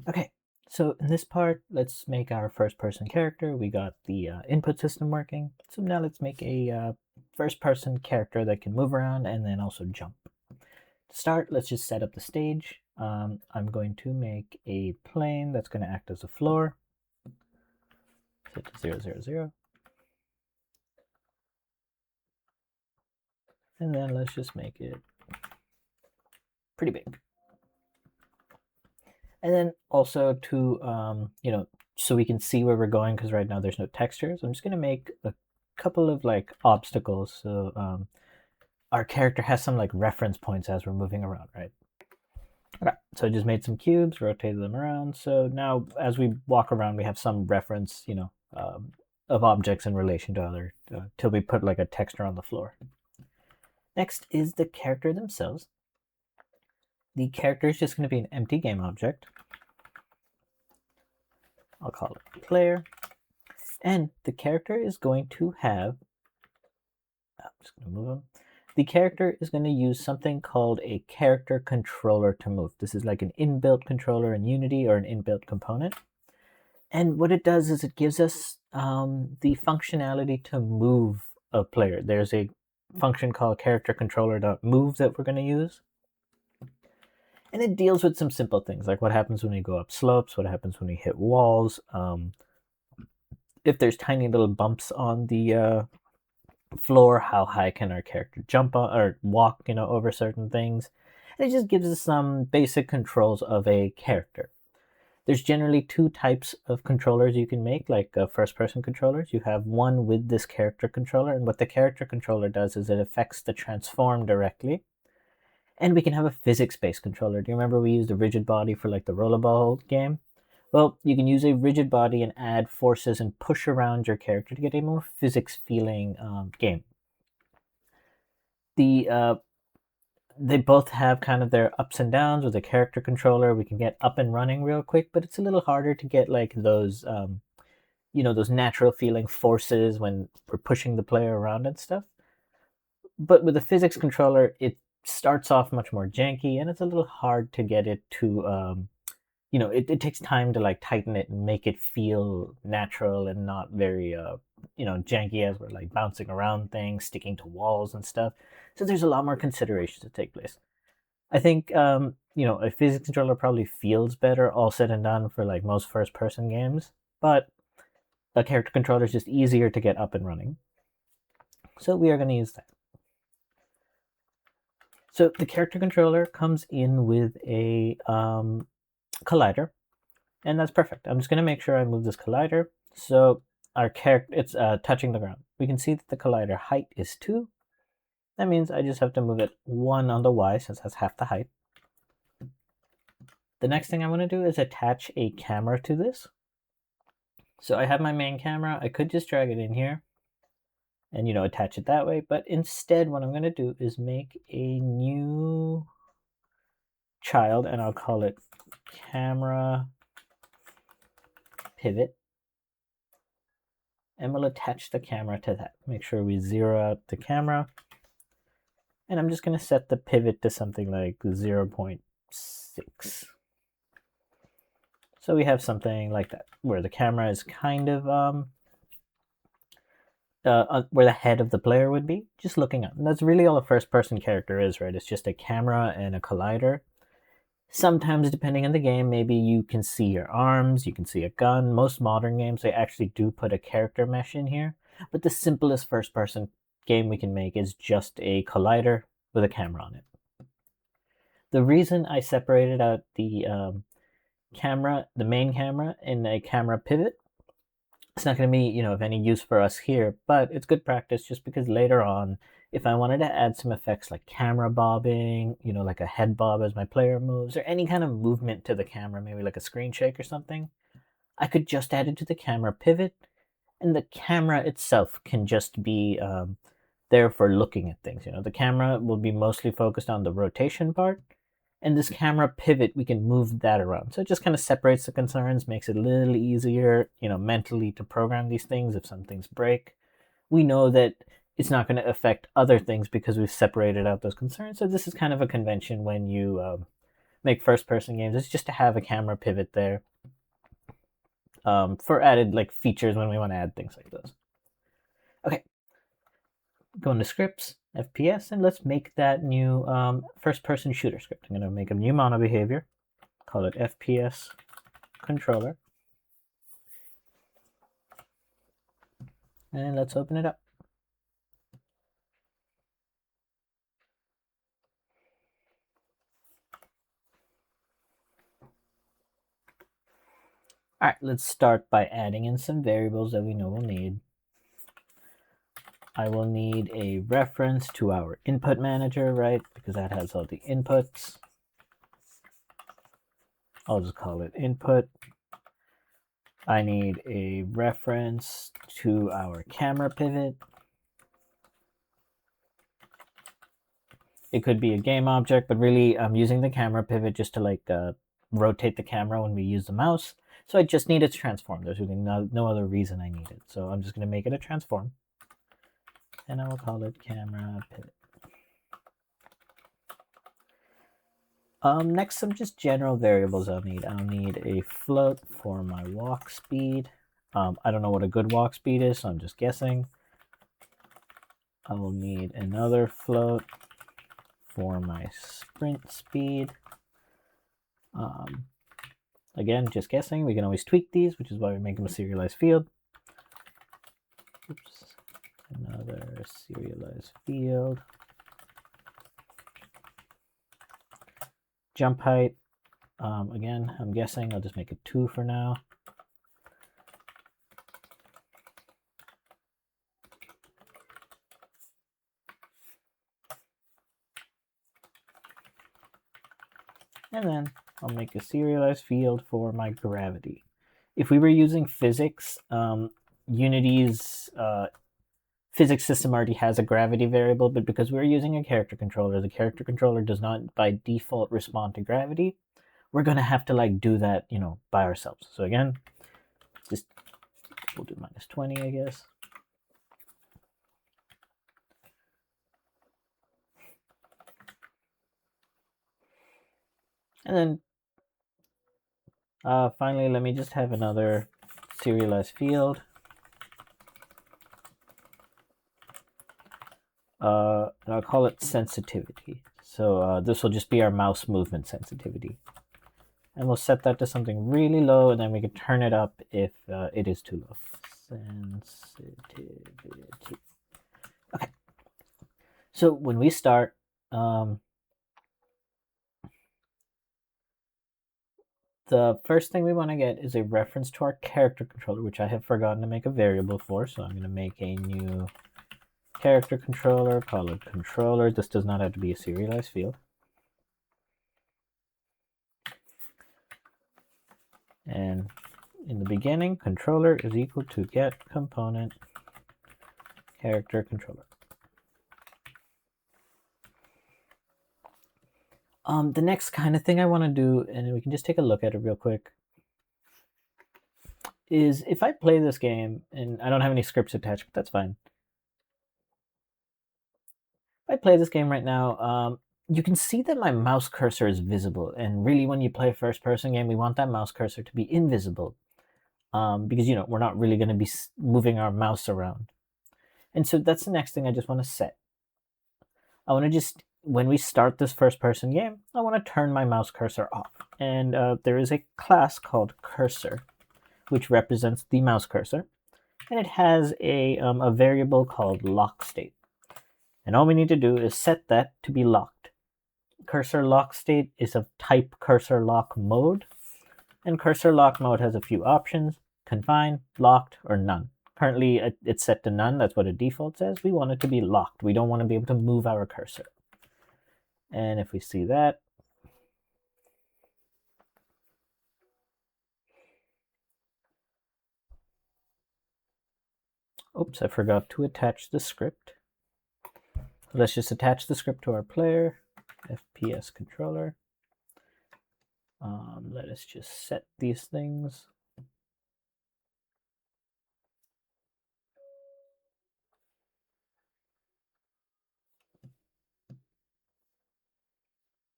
Okay, so in this part, let's make our first person character. We got the input system working. So now let's make a first person character that can move around and then also jump. To start, let's just set up the stage. I'm going to make a plane that's going to act as a floor. Set to 0, 0, 0. And then let's just make it pretty big. And then also to, so we can see where we're going, because right now there's no textures. I'm just going to make a couple of like obstacles. So our character has some like reference points as we're moving around, right? Okay, so I just made some cubes, rotated them around. So now as we walk around, we have some reference, of objects in relation to other, till we put like a texture on the floor. Next is the character themselves. The character is just going to be an empty game object. I'll call it player. And the character is going to have, I'm just going to move him. The character is going to use something called a character controller to move. This is like an inbuilt controller in Unity or an inbuilt component. And what it does is it gives us the functionality to move a player. There's a function called character controller.move that we're going to use. And it deals with some simple things like what happens when we go up slopes, what happens when we hit walls, if there's tiny little bumps on the floor, how high can our character jump on or walk, over certain things. And it just gives us some basic controls of a character. There's generally two types of controllers you can make, like first-person controllers. You have one with this character controller, and what the character controller does is it affects the transform directly. And we can have a physics-based controller. Do you remember we used a rigid body for like the rollerball game? Well, you can use a rigid body and add forces and push around your character to get a more physics-feeling game. They both have kind of their ups and downs. With a character controller, we can get up and running real quick, but it's a little harder to get like those, those natural feeling forces when we're pushing the player around and stuff. But with a physics controller, it starts off much more janky, and it's a little hard to get it to, it takes time to like tighten it and make it feel natural and not very, janky as we're like bouncing around things, sticking to walls and stuff. So there's a lot more consideration to take place. I think, a physics controller probably feels better all said and done for like most first person games, but a character controller is just easier to get up and running. So we are going to use that. So the character controller comes in with a collider, and that's perfect. I'm just going to make sure I move this collider. So our character, it's touching the ground. We can see that the collider height is 2. That means I just have to move it 1 on the Y, since that's half the height. The next thing I want to do is attach a camera to this. So I have my main camera. I could just drag it in here and, attach it that way. But instead, what I'm going to do is make a new child, and I'll call it camera pivot. And we'll attach the camera to that. Make sure we zero out the camera. And I'm just going to set the pivot to something like 0.6. So we have something like that, where the camera is kind of where the head of the player would be, just looking up. And that's really all a first-person character is, right? It's just a camera and a collider. Sometimes, depending on the game, maybe you can see your arms, you can see a gun. Most modern games, they actually do put a character mesh in here. But the simplest first-person game we can make is just a collider with a camera on it. The reason I separated out the camera, the main camera, in a camera pivot, it's not going to be, of any use for us here, but it's good practice just because later on, if I wanted to add some effects like camera bobbing, like a head bob as my player moves, or any kind of movement to the camera, maybe like a screen shake or something, I could just add it to the camera pivot, and the camera itself can just be there for looking at things. The camera will be mostly focused on the rotation part, and this camera pivot, we can move that around. So it just kind of separates the concerns, makes it a little easier, mentally to program these things if some things break. We know that it's not going to affect other things because we've separated out those concerns. So this is kind of a convention when you make first-person games is just to have a camera pivot there for added like features when we want to add things like those. Okay, go into scripts, FPS, and let's make that new first-person shooter script. I'm going to make a new mono behavior, call it FPS Controller, and let's open it up. All right, let's start by adding in some variables that we know we'll need. I will need a reference to our input manager, right? Because that has all the inputs. I'll just call it input. I need a reference to our camera pivot. It could be a game object, but really I'm using the camera pivot just to like rotate the camera when we use the mouse. So I just need it to transform. There's really no other reason I need it. So I'm just going to make it a transform. And I will call it camera pivot. Next, some just general variables I'll need. I'll need a float for my walk speed. I don't know what a good walk speed is, so I'm just guessing. I will need another float for my sprint speed. Again, just guessing. We can always tweak these, which is why we make them a serialized field. Oops. Another serialized field. Jump height. Again, I'm guessing I'll just make it 2 for now. And then I'll make a serialized field for my gravity. If we were using physics, Unity's physics system already has a gravity variable, but because we're using a character controller, the character controller does not by default respond to gravity. We're going to have to like do that, by ourselves. So again, we'll do -20, I guess. And then finally, let me just have another serialized field. And I'll call it sensitivity. So this will just be our mouse movement sensitivity. And we'll set that to something really low, and then we can turn it up if it is too low. Sensitivity. Okay. So when we start, the first thing we want to get is a reference to our character controller, which I have forgotten to make a variable for. So I'm going to make a new character controller, call it controller. This does not have to be a serialized field. And in the beginning, controller is equal to get component character controller. The next kind of thing I want to do, and we can just take a look at it real quick, is if I play this game, and I don't have any scripts attached, but that's fine. If I play this game right now, you can see that my mouse cursor is visible. And really, when you play a first-person game, we want that mouse cursor to be invisible. Because, we're not really going to be moving our mouse around. And so that's the next thing I just want to set. I want to just, when we start this first-person game, I want to turn my mouse cursor off. And there is a class called cursor, which represents the mouse cursor. And it has a variable called lock state. And all we need to do is set that to be locked. Cursor lock state is of type cursor lock mode. And cursor lock mode has a few options: confine, locked, or none. Currently, it's set to none. That's what it default says. We want it to be locked. We don't want to be able to move our cursor. And if we see that, oops, I forgot to attach the script. Let's just attach the script to our player, FPS controller. Let us just set these things.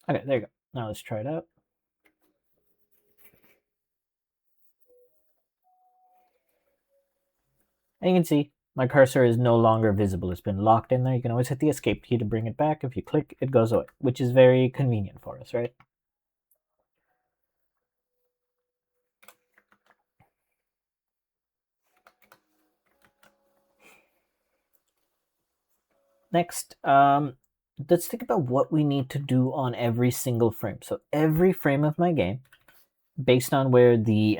Okay, there you go. Now let's try it out. And you can see my cursor is no longer visible. It's been locked in there. You can always hit the escape key to bring it back. If you click, it goes away, which is very convenient for us, right? Next, let's think about what we need to do on every single frame. So every frame of my game, based on where the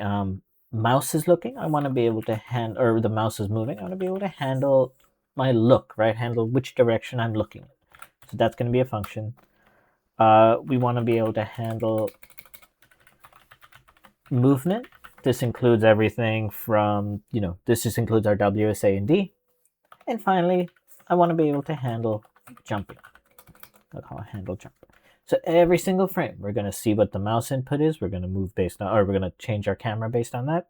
mouse is looking, I want to be able to handle, or the mouse is moving, I want to be able to handle my look, right? Handle which direction I'm looking. So that's going to be a function. We want to be able to handle movement. This includes everything from, this just includes our W, S, A, and D. And finally, I want to be able to handle jumping. I'll call it handle jump. So every single frame, we're going to see what the mouse input is. We're going to move based on, or we're going to change our camera based on that.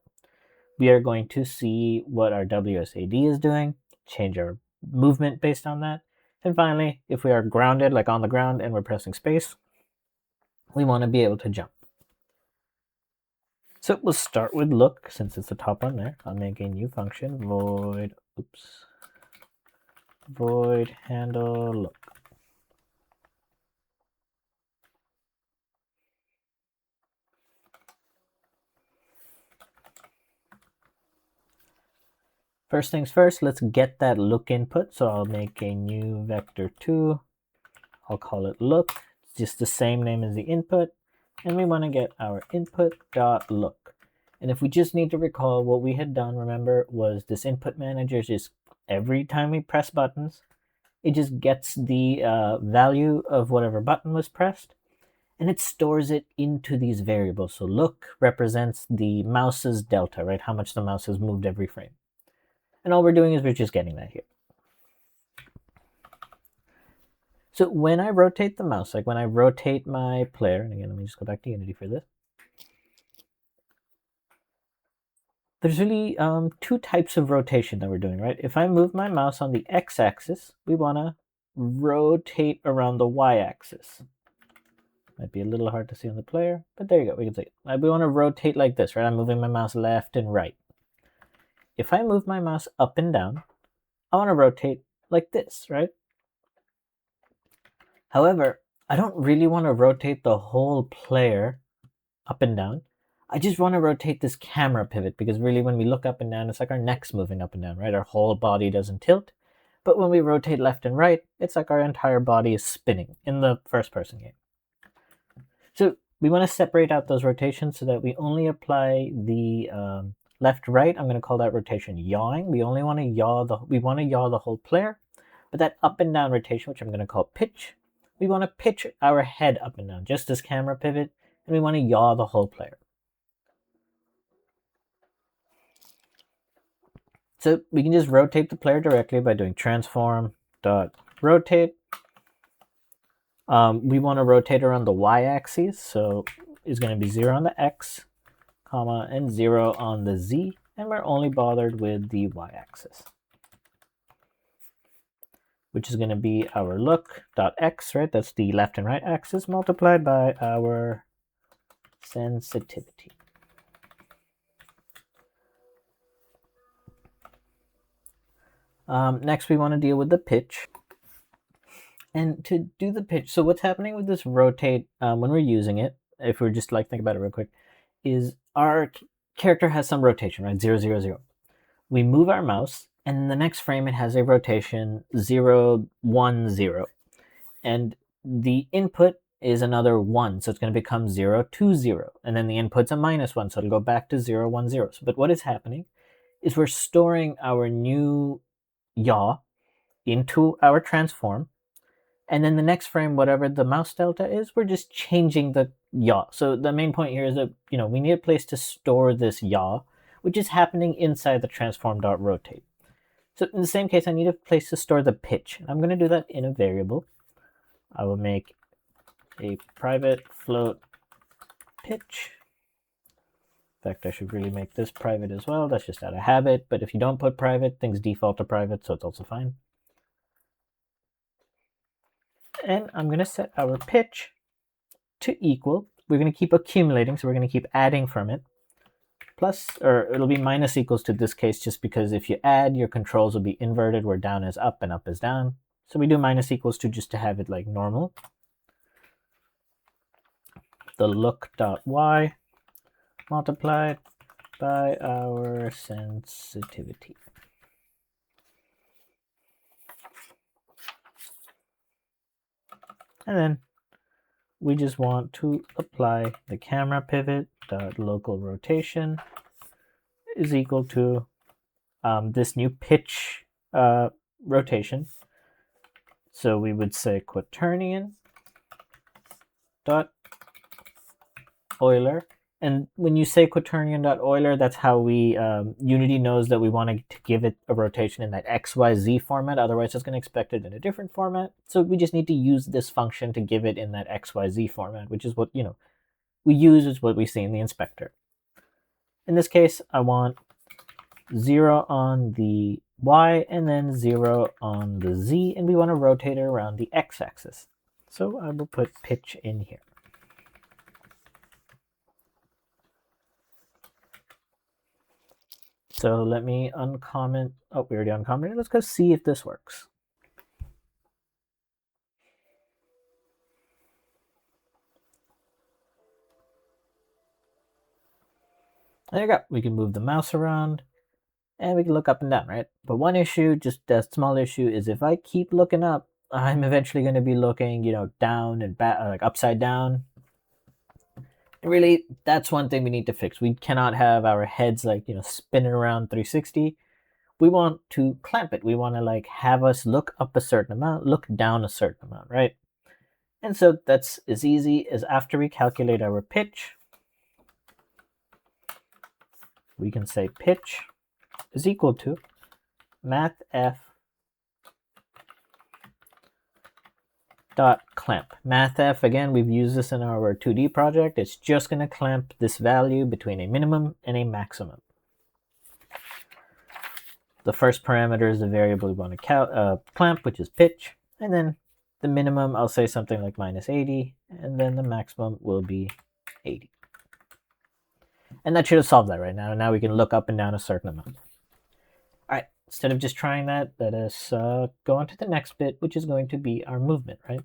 We are going to see what our WSAD is doing, change our movement based on that. And finally, if we are grounded, like on the ground, and we're pressing space, we want to be able to jump. So we'll start with look, since it's the top one there. I'll make a new function, void handle look. First things first, let's get that look input. So I'll make a new vector2. I'll call it look. It's just the same name as the input. And we want to get our input.look. And if we just need to recall what we had done, remember, was this input manager just every time we press buttons, it just gets the value of whatever button was pressed, and it stores it into these variables. So look represents the mouse's delta, right? How much the mouse has moved every frame. And all we're doing is we're just getting that here. So when I rotate the mouse, like when I rotate my player, and again, let me just go back to Unity for this. There's really two types of rotation that we're doing, right? If I move my mouse on the x-axis, we want to rotate around the y-axis. Might be a little hard to see on the player, but there you go, we can see it. We want to rotate like this, right? I'm moving my mouse left and right. If I move my mouse up and down, I want to rotate like this, right? However, I don't really want to rotate the whole player up and down. I just want to rotate this camera pivot, because really when we look up and down, it's like our neck's moving up and down, right? Our whole body doesn't tilt. But when we rotate left and right, it's like our entire body is spinning in the first person game. So we want to separate out those rotations so that we only apply the left right. I'm going to call that rotation yawing. We only want to yaw the whole player. But that up and down rotation, which I'm going to call pitch, we want to pitch our head up and down, just as camera pivot, and we want to yaw the whole player. So we can just rotate the player directly by doing transform.rotate. We want to rotate around the y-axis, so it's going to be 0 on the x, comma, and 0 on the z, and we're only bothered with the y-axis, which is going to be our look.x, right? That's the left and right axis multiplied by our sensitivity. Next, we want to deal with the pitch. And to do the pitch, so what's happening with this rotate when we're using it, if we're just like think about it real quick, is our character has some rotation, right? 0, 0, 0. We move our mouse, and in the next frame it has a rotation 0, 1, 0. And the input is another 1, so it's going to become 0, 2, 0. And then the input's a -1, so it'll go back to 0, 1, 0. But what is happening is we're storing our new yaw into our transform. And then the next frame, whatever the mouse delta is, we're just changing the yaw. So the main point here is that, we need a place to store this yaw, which is happening inside the transform.rotate. So in the same case, I need a place to store the pitch. I'm going to do that in a variable. I will make a private float pitch. In fact, I should really make this private as well. That's just out of habit. But if you don't put private, things default to private, so it's also fine. And I'm going to set our pitch to equal. We're going to keep accumulating, so we're going to keep adding from it, plus, or it'll be minus equals to this case, just because if you add, your controls will be inverted where down is up and up is down. So we do minus equals to just to have it like normal. The look.y multiplied by our sensitivity. And then we just want to apply the camera pivot dot local rotation is equal to this new pitch rotation. So we would say quaternion dot Euler. And when you say quaternion dot Euler, that's how we Unity knows that we want to give it a rotation in that XYZ format. Otherwise, it's going to expect it in a different format. So we just need to use this function to give it in that XYZ format, which is what we use, is what we see in the inspector. In this case, I want 0 on the Y and then 0 on the Z, and we want to rotate it around the X-axis. So I will put pitch in here. So let me uncomment. Oh, we already uncommented. Let's go see if this works. There you go. We can move the mouse around and we can look up and down, right? But one issue, just a small issue, is if I keep looking up, I'm eventually going to be looking, down and back, like upside down. Really, that's one thing we need to fix. We cannot have our heads like, spinning around 360. We want to clamp it. We want to like have us look up a certain amount, look down a certain amount, right? And so that's as easy as after we calculate our pitch, we can say pitch is equal to mathf dot clamp. Mathf, again, we've used this in our 2D project. It's just going to clamp this value between a minimum and a maximum. The first parameter is the variable we want to clamp, which is pitch. And then the minimum, I'll say something like minus 80. And then the maximum will be 80. And that should have solved that right now. Now we can look up and down a certain amount. All right, instead of just trying that, let us go on to the next bit, which is going to be our movement, right?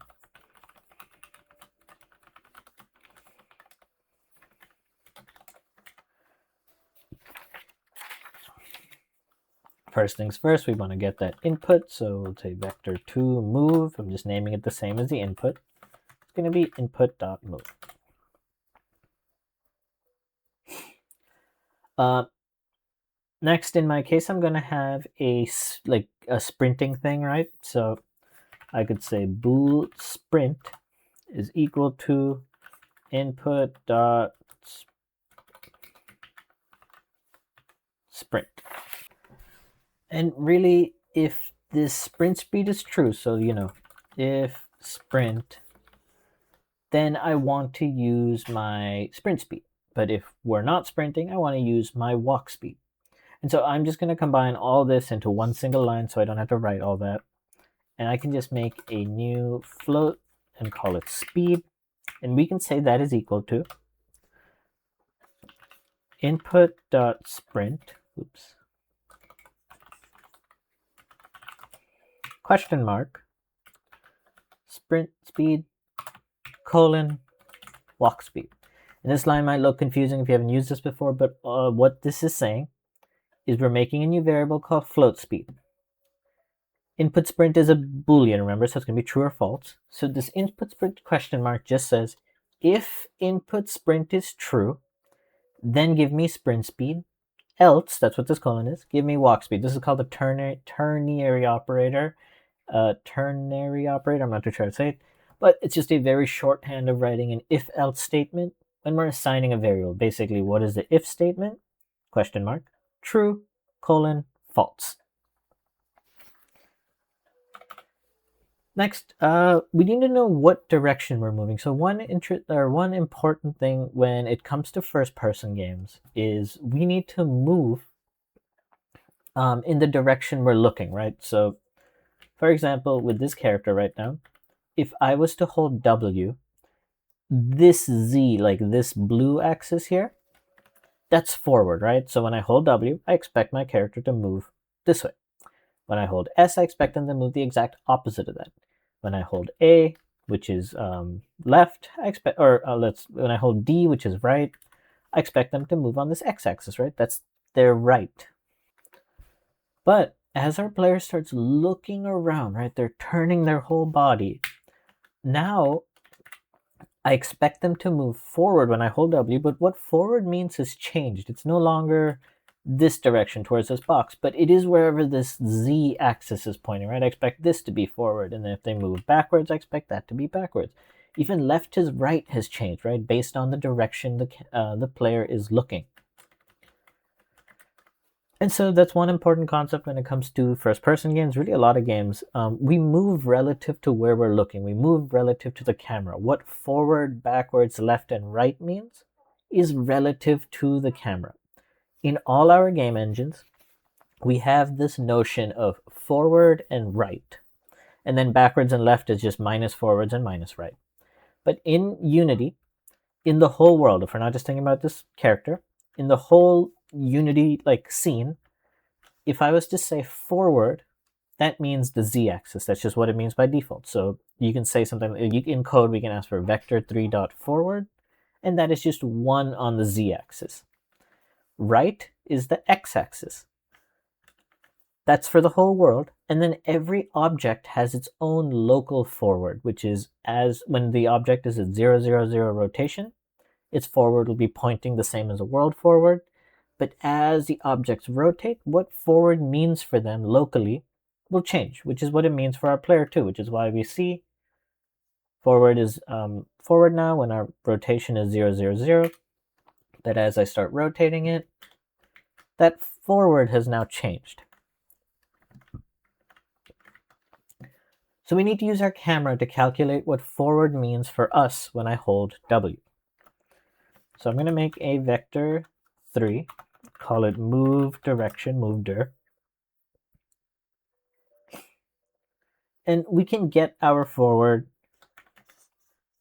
First things first, we want to get that input. So we'll say vector2 move. I'm just naming it the same as the input. It's going to be input.move. Next, in my case, I'm going to have a sprinting thing, right? So I could say bool sprint is equal to input dot sprint. And really, if this sprint speed is true, so if sprint, then I want to use my sprint speed. But if we're not sprinting, I want to use my walk speed. And so I'm just going to combine all this into one single line so I don't have to write all that. And I can just make a new float and call it speed. And we can say that is equal to input.sprint, question mark, sprint speed, colon, walk speed. And this line might look confusing if you haven't used this before, but what this is saying is we're making a new variable called float speed. Input sprint is a Boolean, remember, so it's going to be true or false. So this input sprint question mark just says, if input sprint is true, then give me sprint speed. Else, that's what this colon is, give me walk speed. This is called the ternary operator. Ternary operator, I'm not too sure how to say it, but it's just a very shorthand of writing an if-else statement when we're assigning a variable. Basically, what is the if statement? Question mark. True, colon, false. Next, we need to know what direction we're moving. So one important thing when it comes to first-person games is we need to move in the direction we're looking, right? So, for example, with this character right now, if I was to hold W, this Z, like this blue axis here, that's forward, right? So when I hold W, I expect my character to move this way. When I hold S, I expect them to move the exact opposite of that. When I hold A, which is left, I expect, or when I hold D, which is right, I expect them to move on this x-axis, right? That's their right. But as our player starts looking around, right, they're turning their whole body. Now I expect them to move forward when I hold W, but what forward means has changed. It's no longer this direction towards this box, but it is wherever this Z axis is pointing, right? I expect this to be forward, and then if they move backwards, I expect that to be backwards. Even left to right has changed, right? Based on the direction the player is looking. And so that's one important concept when it comes to first-person games, really a lot of games. We move relative to where we're looking. We move relative to the camera. What forward, backwards, left, and right means is relative to the camera. In all our game engines, we have this notion of forward and right. And then backwards and left is just minus forwards and minus right. But in Unity, in the whole world, if we're not just thinking about this character, in the whole Unity like scene, if I was to say forward, that means the z-axis. That's just what it means by default. So you can say something, in code we can ask for vector3.forward, and that is just 1 on the z-axis. Right is the x-axis. That's for the whole world. And then every object has its own local forward, which is when the object is at 0, 0, 0 rotation, its forward will be pointing the same as a world forward. But as the objects rotate, what forward means for them locally will change, which is what it means for our player too, which is why we see forward is forward now when our rotation is 0, 0, 0. But as I start rotating it, that forward has now changed. So we need to use our camera to calculate what forward means for us when I hold W. So I'm going to make a vector 3, call it move direction, move dir. And we can get our forward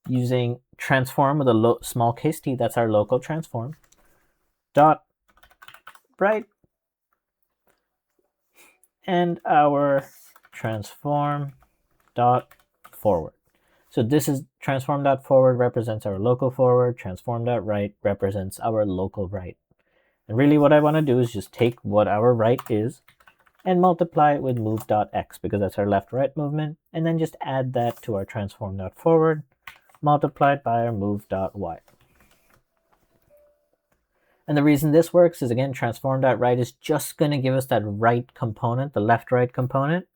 using transform with a small case t, that's our local transform, dot right, and our transform dot forward. So this is transform dot forward represents our local forward, transform dot right represents our local right. And really what I want to do is just take what our right is and multiply it with move.x because that's our left-right movement, and then just add that to our transform.forward multiplied by our move.y. And the reason this works is, again, transform.right is just going to give us that right component, the left-right component,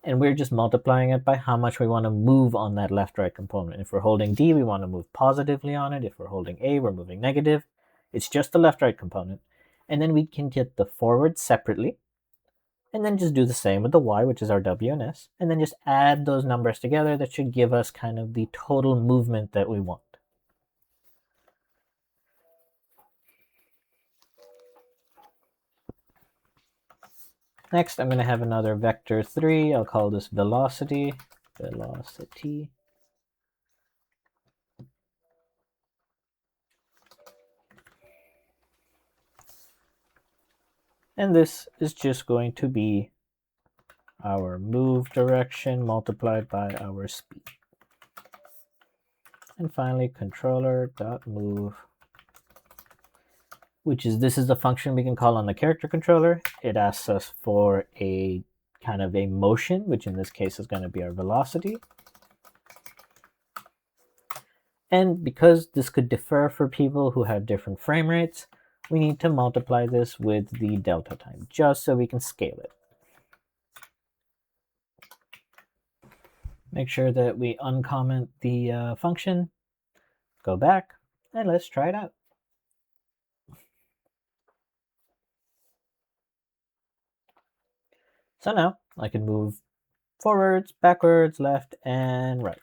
and we're just multiplying it by how much we want to move on that left-right component. If we're holding D, we want to move positively on it. If we're holding A, we're moving negative. It's just the left-right component. And then we can get the forward separately, and then just do the same with the y, which is our w and s, and then just add those numbers together. That should give us kind of the total movement that we want. Next, I'm going to have another vector 3. I'll call this velocity. And this is just going to be our move direction multiplied by our speed. And finally, controller.move, which is, this is the function we can call on the character controller. It asks us for a kind of a motion, which in this case is going to be our velocity. And because this could differ for people who have different frame rates, we need to multiply this with the delta time, just so we can scale it. Make sure that we uncomment the function, go back, and let's try it out. So now I can move forwards, backwards, left, and right.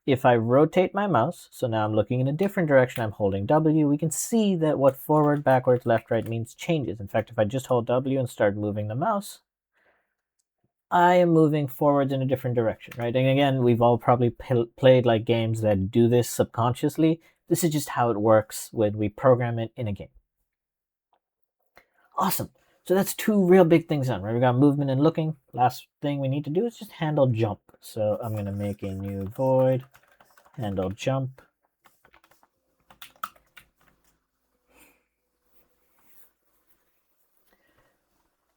If I rotate my mouse, so now I'm looking in a different direction, I'm holding W, we can see that what forward, backwards, left, right means changes. In fact, if I just hold W and start moving the mouse, I am moving forwards in a different direction, right? And again, we've all probably played like games that do this subconsciously. This is just how it works when we program it in a game. Awesome. So that's two real big things done, right? We got movement and looking. Last thing we need to do is just handle jump. So I'm going to make a new void, handle jump.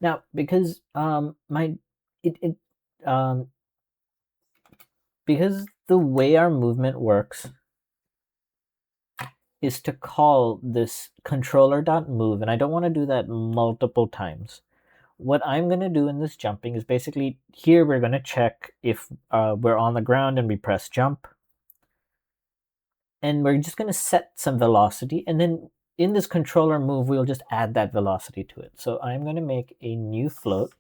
Now, because because the way our movement works is to call this controller.move, and I don't want to do that multiple times. What I'm going to do in this jumping is basically here we're going to check if we're on the ground and we press jump. And we're just going to set some velocity, and then in this controller move, we'll just add that velocity to it. So I'm going to make a new float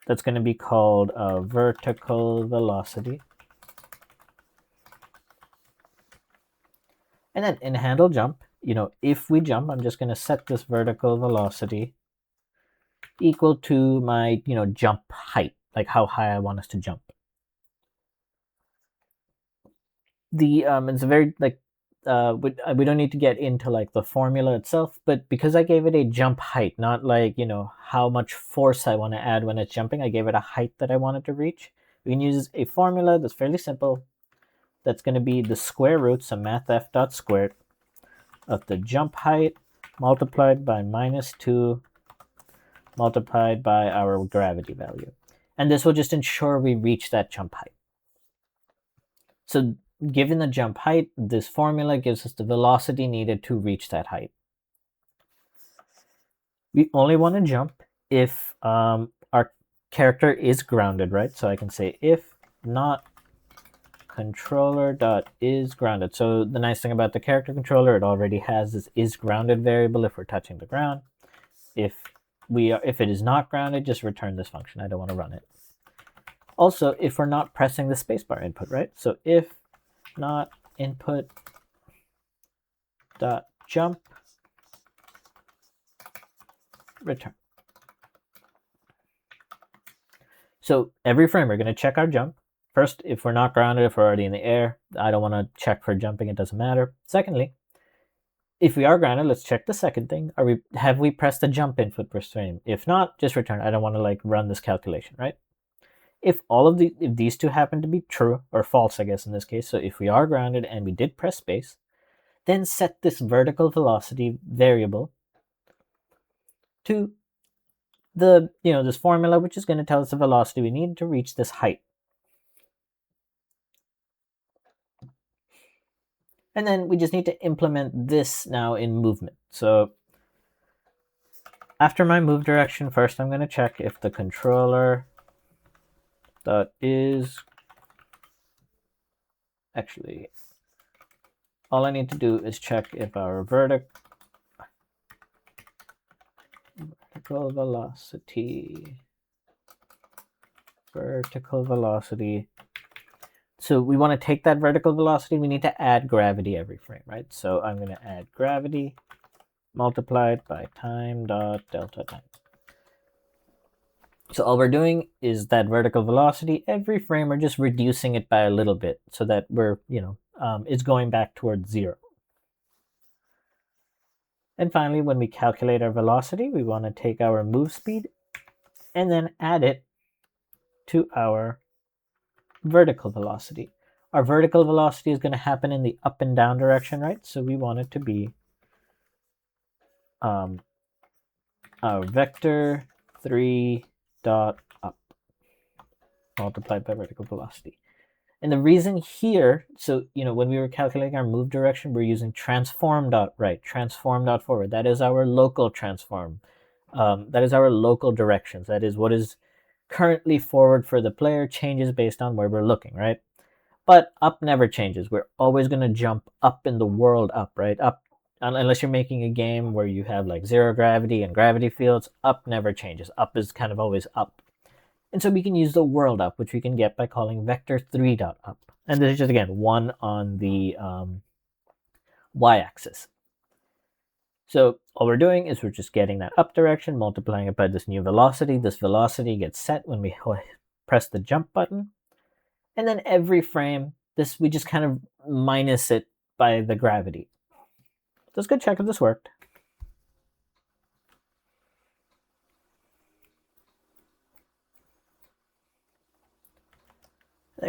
that's going to be called vertical velocity. And then in handle jump, if we jump, I'm just going to set this vertical velocity equal to my, jump height, like how high I want us to jump. It's a very we don't need to get into like the formula itself, but because I gave it a jump height, not like, how much force I want to add when it's jumping, I gave it a height that I wanted to reach. We can use a formula that's fairly simple. That's going to be the square root, so mathf dot squared, of the jump height multiplied by -2 multiplied by our gravity value. And this will just ensure we reach that jump height. So given the jump height, this formula gives us the velocity needed to reach that height. We only want to jump if our character is grounded, right? So I can say if not controller.is grounded. So the nice thing about the character controller, it already has this is grounded variable if we're touching the ground. If it is not grounded, just return this function. I don't want to run it. Also, if we're not pressing the spacebar input, right? So if not input dot jump return. So every frame we're going to check our jump. First, if we're not grounded, if we're already in the air, I don't want to check for jumping, it doesn't matter. Secondly, if we are grounded, let's check the second thing. Have we pressed the jump input per frame? If not, just return. I don't want to run this calculation, right? If these two happen to be true or false, I guess in this case, so if we are grounded and we did press space, then set this vertical velocity variable to this formula, which is going to tell us the velocity we need to reach this height. And then we just need to implement this now in movement. So after my move direction, first I'm going to check if the controller is actually all I need to do is check if our vertical velocity. So we want to take that vertical velocity. We need to add gravity every frame, right? So I'm going to add gravity multiplied by time dot delta time. So all we're doing is that vertical velocity every frame, we're just reducing it by a little bit so that we're, it's going back towards 0. And finally, when we calculate our velocity, we want to take our move speed and then add it to our vertical velocity. Our vertical velocity is going to happen in the up and down direction, right? So we want it to be our vector 3 dot up multiplied by vertical velocity. And the reason here, so when we were calculating our move direction, we're using transform dot right, transform dot forward. That is our local transform. That is our local directions. That is what is currently forward for the player, changes based on where we're looking, right? But up never changes. We're always going to jump up in the world up, right? Up, unless you're making a game where you have like zero gravity and gravity fields, up never changes. Up is kind of always up. And so we can use the world up, which we can get by calling vector 3 dot up. And this is just, again, 1 on the y-axis. So all we're doing is we're just getting that up direction, multiplying it by this new velocity. This velocity gets set when we press the jump button. And then every frame, we just kind of minus it by the gravity. Let's go check if this worked.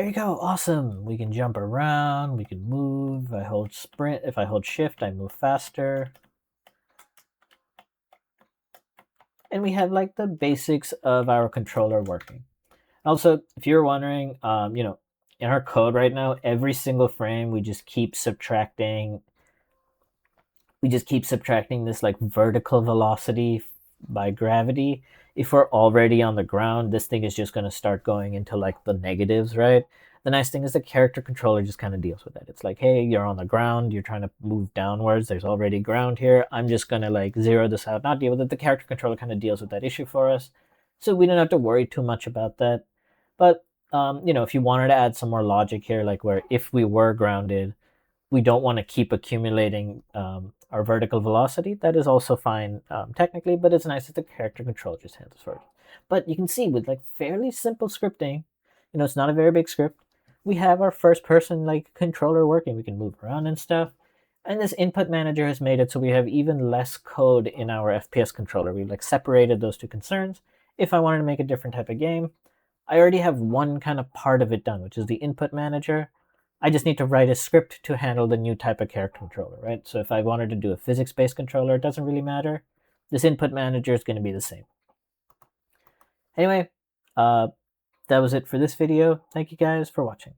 There you go, awesome. We can jump around, we can move. I hold sprint. If I hold shift, I move faster. And we have like the basics of our controller working. Also, if you're wondering, in our code right now, every single frame we just keep subtracting. We just keep subtracting this like vertical velocity by gravity. If we're already on the ground, this thing is just going to start going into like the negatives, right? The nice thing is the character controller just kind of deals with that. It's like, hey, you're on the ground, you're trying to move downwards, there's already ground here. I'm just going to like zero this out, not deal with it. The character controller kind of deals with that issue for us. So we don't have to worry too much about that. But, if you wanted to add some more logic here, like where if we were grounded, we don't want to keep accumulating our vertical velocity. That is also fine technically, but it's nice that the character controller just handles for it. But you can see with like fairly simple scripting, it's not a very big script. We have our first person like controller working. We can move around and stuff. And this input manager has made it so we have even less code in our FPS controller. We like separated those two concerns. If I wanted to make a different type of game, I already have one kind of part of it done, which is the input manager. I just need to write a script to handle the new type of character controller, right? So if I wanted to do a physics-based controller, it doesn't really matter. This input manager is going to be the same. Anyway, that was it for this video. Thank you guys for watching.